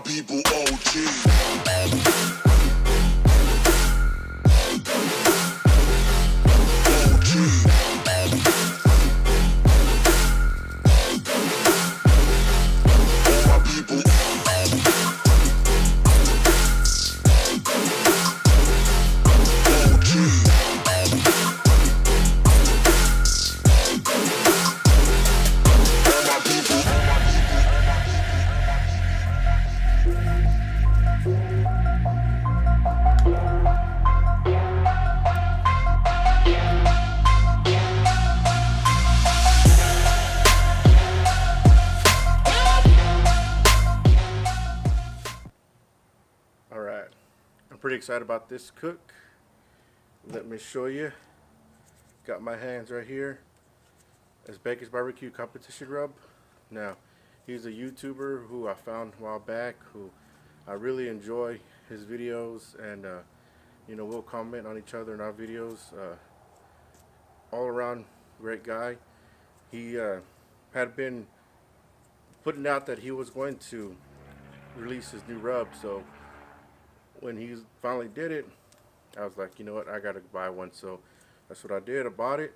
people OG. Alright, I'm pretty excited about this cook. Let me show you. Got my hands right here. It's Baker's BBQ Competition Rub. Now, he's a YouTuber who I found a while back, who I really enjoy his videos, and you know, we'll comment on each other in our videos. All around great guy. He had been putting out that he was going to release his new rub, so when he finally did it, I was like, you know what, I gotta buy one. So that's what I did. I bought it.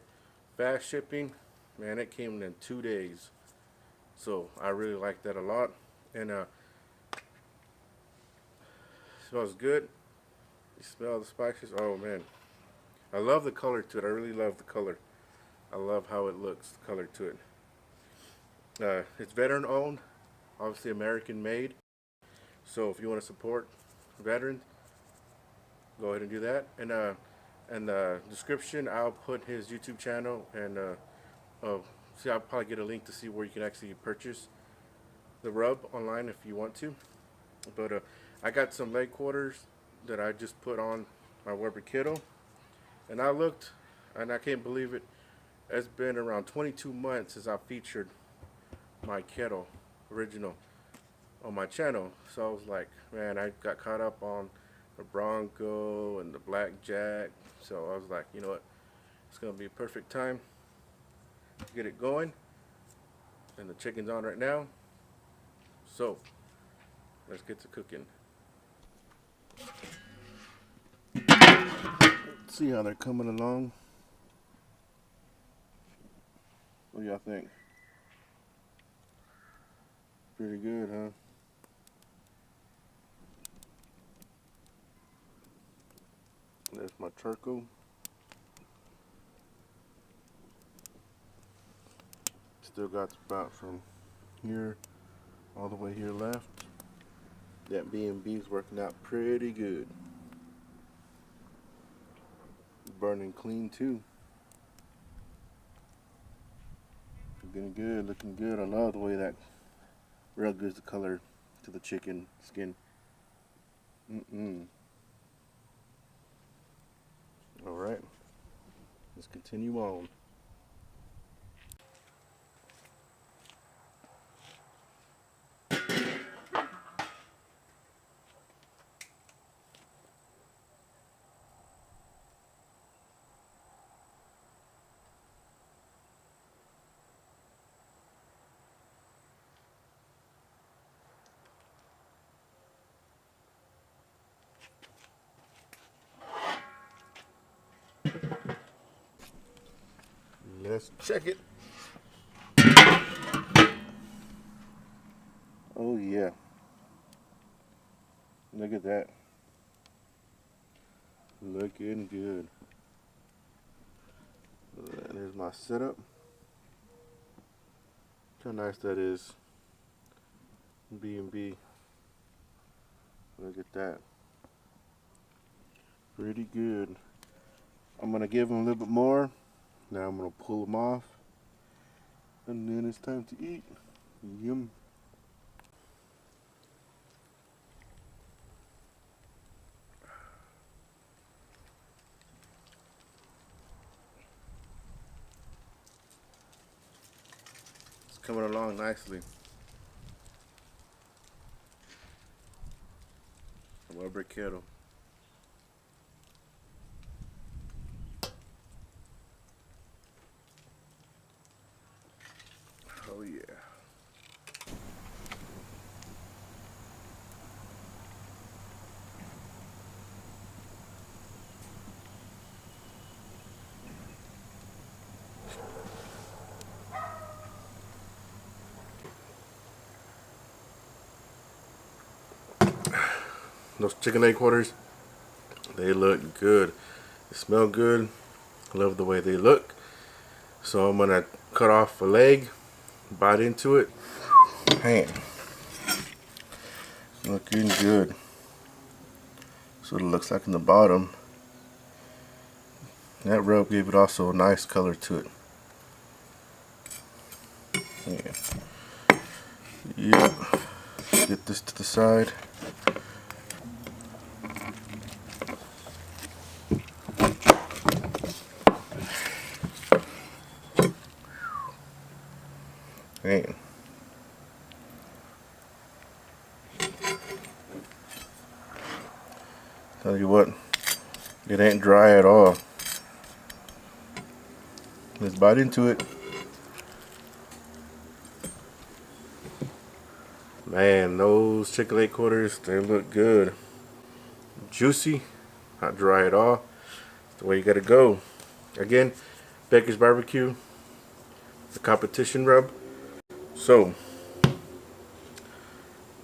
Fast shipping, man, it came in 2 days. So I really like that a lot. And smells good. You smell the spices. Oh man, I love the color to it. I really love the color. I love how it looks, the color to it. It's veteran owned, obviously American made. So if you want to support veterans, go ahead and do that. And in the description, I'll put his YouTube channel, and see, I'll probably get a link to see where you can actually purchase the rub online if you want to. But I got some leg quarters that I just put on my Weber kettle, and I looked, and I can't believe it. It's been around 22 months since I featured my kettle original on my channel. So I was like, man, I got caught up on the Bronco and the Blackjack. So I was like, you know what, it's gonna be a perfect time to get it going. And the chicken's on right now, so let's get to cooking. Let's see how they're coming along. What do y'all think? Pretty good, huh? There's my charcoal. Still got the spot from here all the way here left. That B&B is working out pretty good. Burning clean too. Looking good, looking good. I love the way that rub gives the color to the chicken skin. Alright, let's continue on. Let's check it. Oh yeah. Look at that. Looking good. There's my setup. Look how nice that is. B&B. Look at that. Pretty good. I'm gonna give them a little bit more. Now I'm going to pull them off, and then it's time to eat. Yum. It's coming along nicely. Weber kettle. Oh yeah. those chicken leg quarters, they look good. They smell good. I love the way they look. So I'm gonna cut off a leg, bite into it. Man, looking good. That's what it looks like in the bottom. That rub gave it also a nice color to it. Yeah. Get this to the side. Man. Tell you what, it ain't dry at all. Let's bite into it. Man, those chicken leg quarters, they look good. Juicy, not dry at all. That's the way you gotta go. Again, Baker's Barbecue, the competition rub. So,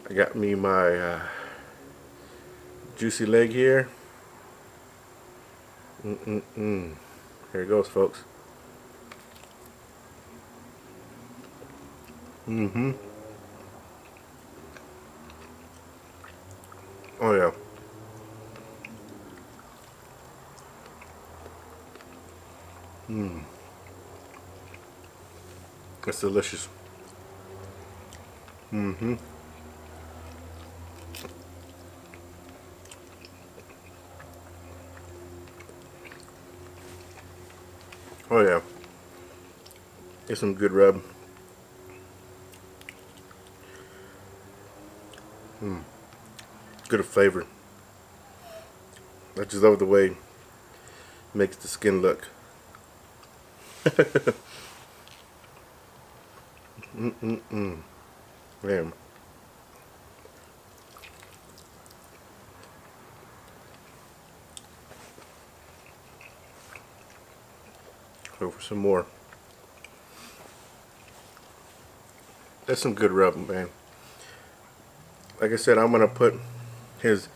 I got me my juicy leg here. Here it goes, folks. Oh yeah. That's delicious. Oh yeah. It's some good rub. Good flavor. I just love the way it makes the skin look. Man. Go for some more. That's some good rub, man. Like I said, I'm gonna put his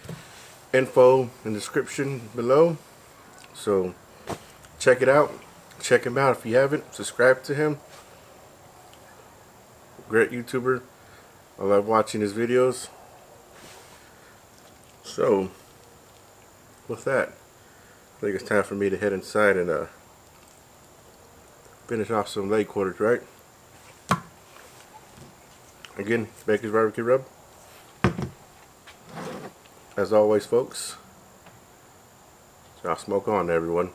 info in the description below, so check it out. Check him out if you haven't. Subscribe to him. Great YouTuber. I love watching his videos. So with that, I think it's time for me to head inside and finish off some leg quarters, right? Again, Baker's Barbecue Rub. As always, folks, y'all smoke on, everyone.